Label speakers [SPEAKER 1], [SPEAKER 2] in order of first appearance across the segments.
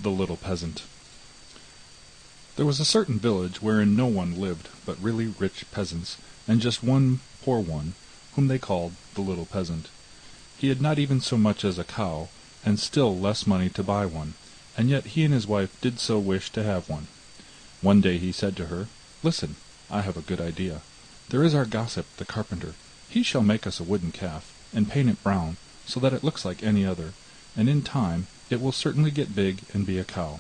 [SPEAKER 1] The Little Peasant. There was a certain village wherein no one lived but really rich peasants, and just one poor one, whom they called the Little Peasant. He had not even so much as a cow, and still less money to buy one, and yet he and his wife did so wish to have one. One day he said to her, "Listen, I have a good idea. There is our gossip, the carpenter. He shall make us a wooden calf, and paint it brown, so that it looks like any other, and in time it will certainly get big and be a cow."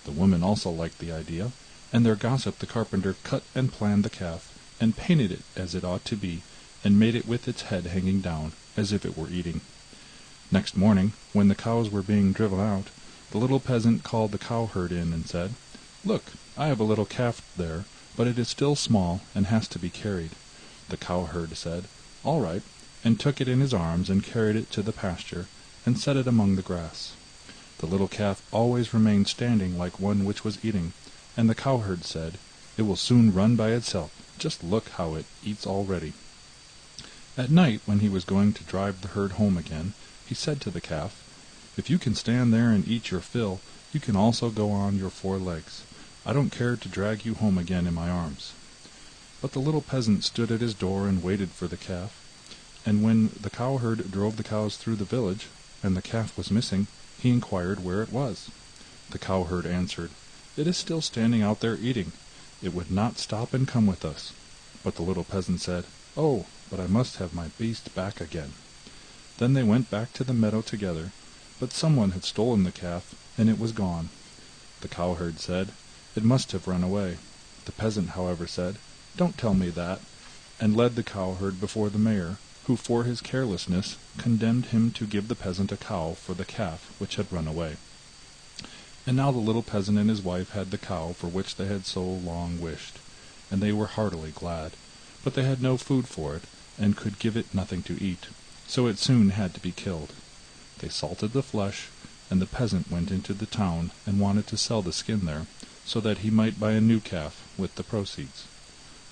[SPEAKER 1] The women also liked the idea, and their gossip the carpenter cut and planned the calf, and painted it as it ought to be, and made it with its head hanging down, as if it were eating. Next morning, when the cows were being driven out, the little peasant called the cowherd in and said, "Look, I have a little calf there, but it is still small and has to be carried." The cowherd said, "All right," and took it in his arms and carried it to the pasture, and set it among the grass. The little calf always remained standing like one which was eating, and the cowherd said, "It will soon run by itself. Just look how it eats already." At night, when he was going to drive the herd home again, he said to the calf, "If you can stand there and eat your fill, you can also go on your 4 legs. I don't care to drag you home again in my arms." But the little peasant stood at his door and waited for the calf, and when the cowherd drove the cows through the village, and the calf was missing, he inquired where it was. The cowherd answered, "It is still standing out there eating. It would not stop and come with us." But the little peasant said, "Oh, but I must have my beast back again." Then they went back to the meadow together, but someone had stolen the calf, and it was gone. The cowherd said, "It must have run away." The peasant, however, said, "Don't tell me that," and led the cowherd before the mayor, who for his carelessness condemned him to give the peasant a cow for the calf which had run away. And now the little peasant and his wife had the cow for which they had so long wished, and they were heartily glad, but they had no food for it, and could give it nothing to eat, so it soon had to be killed. They salted the flesh, and the peasant went into the town and wanted to sell the skin there, so that he might buy a new calf with the proceeds.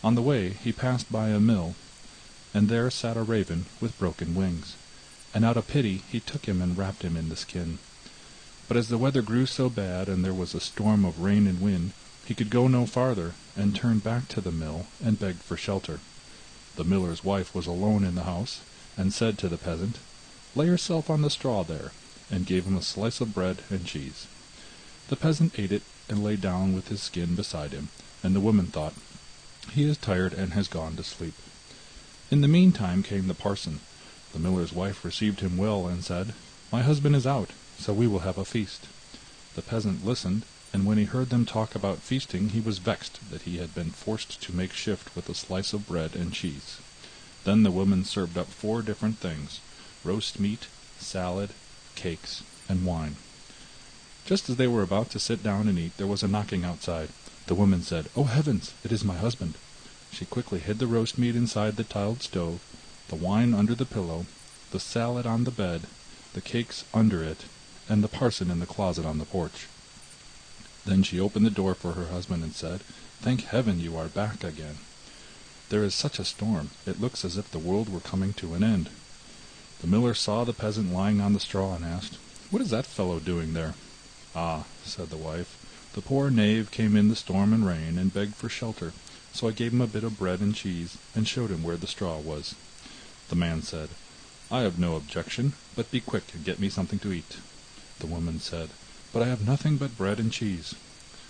[SPEAKER 1] On the way he passed by a mill, and there sat a raven with broken wings, and out of pity he took him and wrapped him in the skin. But as the weather grew so bad, and there was a storm of rain and wind, he could go no farther, and turned back to the mill and begged for shelter. The miller's wife was alone in the house, and said to the peasant, "Lay yourself on the straw there," and gave him a slice of bread and cheese. The peasant ate it, and lay down with his skin beside him, and the woman thought, "He is tired and has gone to sleep." In the meantime came the parson. The miller's wife received him well, and said, "My husband is out, so we will have a feast." The peasant listened, and when he heard them talk about feasting, he was vexed that he had been forced to make shift with a slice of bread and cheese. Then the woman served up 4 different things: roast meat, salad, cakes, and wine. Just as they were about to sit down and eat, there was a knocking outside. The woman said, "Oh heavens, it is my husband." She quickly hid the roast meat inside the tiled stove, the wine under the pillow, the salad on the bed, the cakes under it, and the parson in the closet on the porch. Then she opened the door for her husband and said, "Thank heaven you are back again. There is such a storm, it looks as if the world were coming to an end." The miller saw the peasant lying on the straw and asked, "What is that fellow doing there?" "Ah," said the wife, "the poor knave came in the storm and rain, and begged for shelter, so I gave him a bit of bread and cheese, and showed him where the straw was." The man said, "I have no objection, but be quick and get me something to eat." The woman said, "But I have nothing but bread and cheese."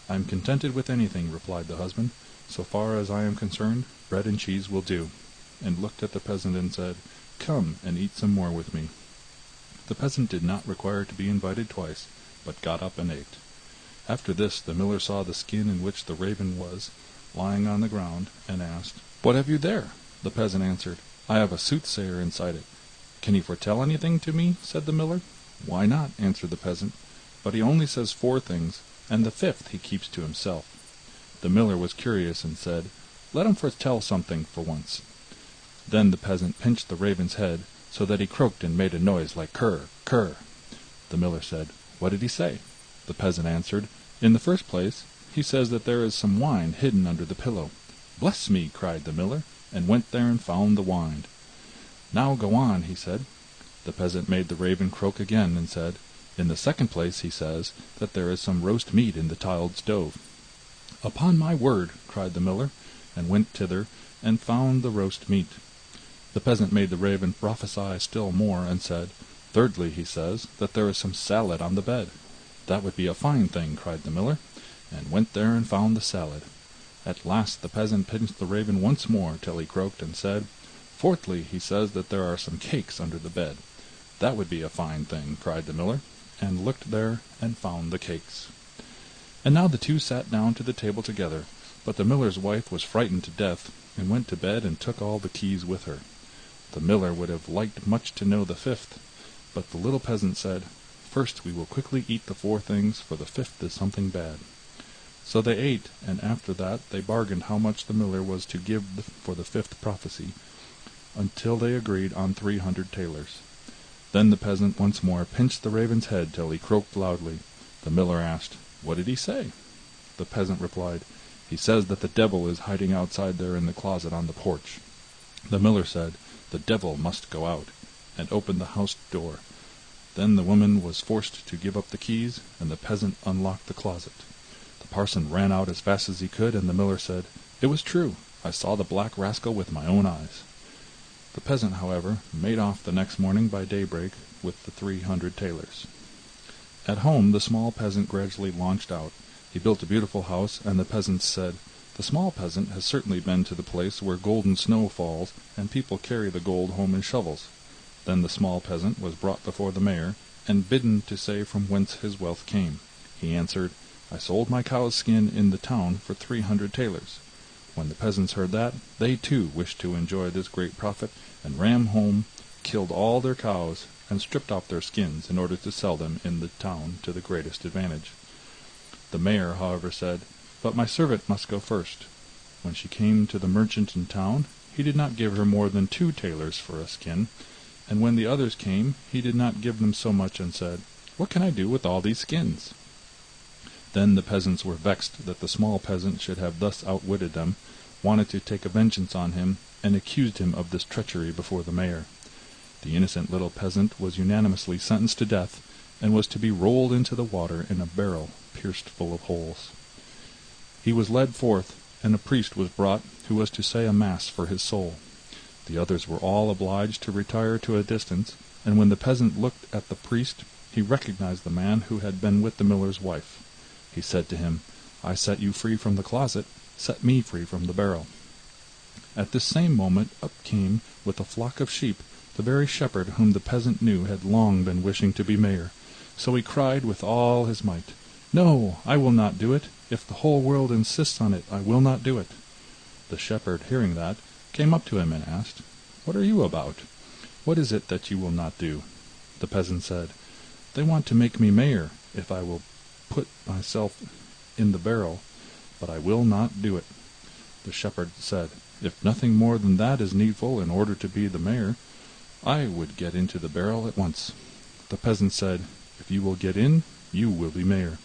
[SPEAKER 1] "I am contented with anything," replied the husband. "So far as I am concerned, bread and cheese will do," and looked at the peasant and said, "Come and eat some more with me." The peasant did not require to be invited twice, but got up and ate. After this the miller saw the skin in which the raven was, lying on the ground, and asked, "What have you there?" The peasant answered, "I have a soothsayer inside it." "Can he foretell anything to me?" said the miller. "Why not?" answered the peasant. "But he only says 4 things, and the 5th he keeps to himself." The miller was curious, and said, "Let him foretell something for once." Then the peasant pinched the raven's head, so that he croaked and made a noise like "Kurr, kurr." The miller said, "What did he say?" The peasant answered, "In the first place, he says that there is some wine hidden under the pillow." "Bless me!" cried the miller, and went there and found the wine. "Now go on," he said. The peasant made the raven croak again, and said, In the second place he says that there is some roast meat in the tiled stove. "Upon my word!" cried the miller, and went thither, and found the roast meat. The peasant made the raven prophesy still more, and said, "Thirdly, he says that there is some salad on the bed." "That would be a fine thing," cried the miller, and went there and found the salad. At last the peasant pinched the raven once more till he croaked, and said, "Fourthly, he says that there are some cakes under the bed." "That would be a fine thing," cried the miller, and looked there and found the cakes. And now the two sat down to the table together, but the miller's wife was frightened to death, and went to bed and took all the keys with her. The miller would have liked much to know the fifth, but the little peasant said, "First we will quickly eat the four things, for the fifth is something bad." So they ate, and after that they bargained how much the miller was to give for the fifth prophecy, until they agreed on 300 talers. Then the peasant once more pinched the raven's head till he croaked loudly. The miller asked, "What did he say?" The peasant replied, "He says that the devil is hiding outside there in the closet on the porch." The miller said, "The devil must go out," and opened the house door. Then the woman was forced to give up the keys, and the peasant unlocked the closet. The parson ran out as fast as he could, and the miller said, "It was true, I saw the black rascal with my own eyes." The peasant, however, made off the next morning by daybreak with the 300 talers. At home the small peasant gradually launched out. He built a beautiful house, and the peasants said, "The small peasant has certainly been to the place where golden snow falls, and people carry the gold home in shovels." Then the small peasant was brought before the mayor, and bidden to say from whence his wealth came. He answered, "I sold my cow's skin in the town for 300 talers." When the peasants heard that, they too wished to enjoy this great profit, and ran home, killed all their cows, and stripped off their skins in order to sell them in the town to the greatest advantage. The mayor, however, said, "But my servant must go first." When she came to the merchant in town, he did not give her more than 2 talers for a skin, and when the others came, he did not give them so much, and said, "What can I do with all these skins?" Then the peasants were vexed that the small peasant should have thus outwitted them, wanted to take a vengeance on him, and accused him of this treachery before the mayor. The innocent little peasant was unanimously sentenced to death, and was to be rolled into the water in a barrel pierced full of holes. He was led forth, and a priest was brought, who was to say a mass for his soul. The others were all obliged to retire to a distance, and when the peasant looked at the priest, he recognized the man who had been with the miller's wife. He said to him, "I set you free from the closet, set me free from the barrel." At this same moment up came, with a flock of sheep, the very shepherd whom the peasant knew had long been wishing to be mayor. So he cried with all his might, "No, I will not do it. If the whole world insists on it, I will not do it." The shepherd, hearing that, came up to him and asked, "What are you about? What is it that you will not do?" The peasant said, "They want to make me mayor, if I will put myself in the barrel, but I will not do it." The shepherd said, "If nothing more than that is needful in order to be the mayor, I would get into the barrel at once." The peasant said, "If you will get in, you will be mayor."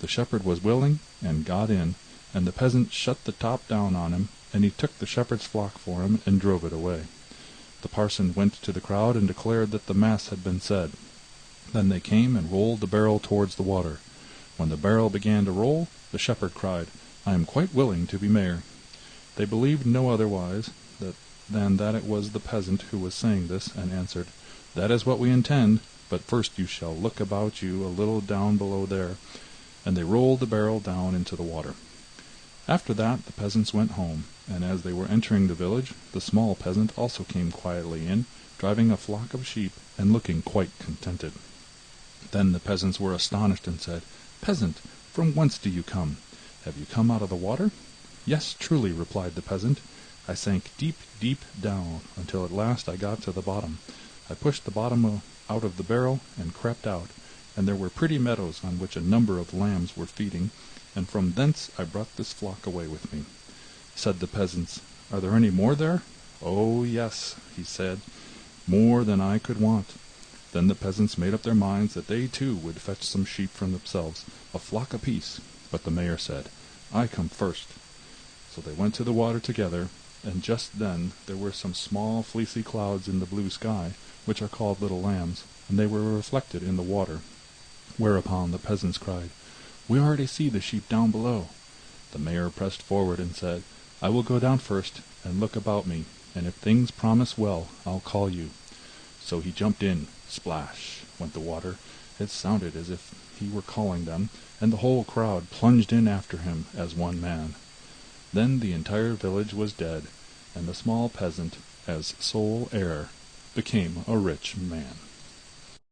[SPEAKER 1] The shepherd was willing, and got in, and the peasant shut the top down on him, and he took the shepherd's flock for him, and drove it away. The parson went to the crowd and declared that the mass had been said. Then they came and rolled the barrel towards the water. When the barrel began to roll, the shepherd cried, "I am quite willing to be mayor." They believed no otherwise than that it was the peasant who was saying this, and answered, "That is what we intend, but first you shall look about you a little down below there." And they rolled the barrel down into the water. After that the peasants went home, and as they were entering the village, the small peasant also came quietly in, driving a flock of sheep, and looking quite contented. Then the peasants were astonished, and said, "Peasant, from whence do you come? Have you come out of the water?" "Yes, truly," replied the peasant. "I sank deep, deep down, until at last I got to the bottom. I pushed the bottom out of the barrel, and crept out, and there were pretty meadows on which a number of lambs were feeding, and from thence I brought this flock away with me." Said the peasants, "Are there any more there?" "Oh, yes," he said, "more than I could want." Then the peasants made up their minds that they too would fetch some sheep for themselves, a flock apiece, but the mayor said, "I come first." So they went to the water together, and just then there were some small fleecy clouds in the blue sky, which are called little lambs, and they were reflected in the water. Whereupon the peasants cried, "We already see the sheep down below." The mayor pressed forward and said, "I will go down first and look about me, and if things promise well I'll call you." So he jumped in. Splash went the water. It sounded as if he were calling them, and the whole crowd plunged in after him as one man. Then the entire village was dead, and the small peasant, as sole heir, became a rich man.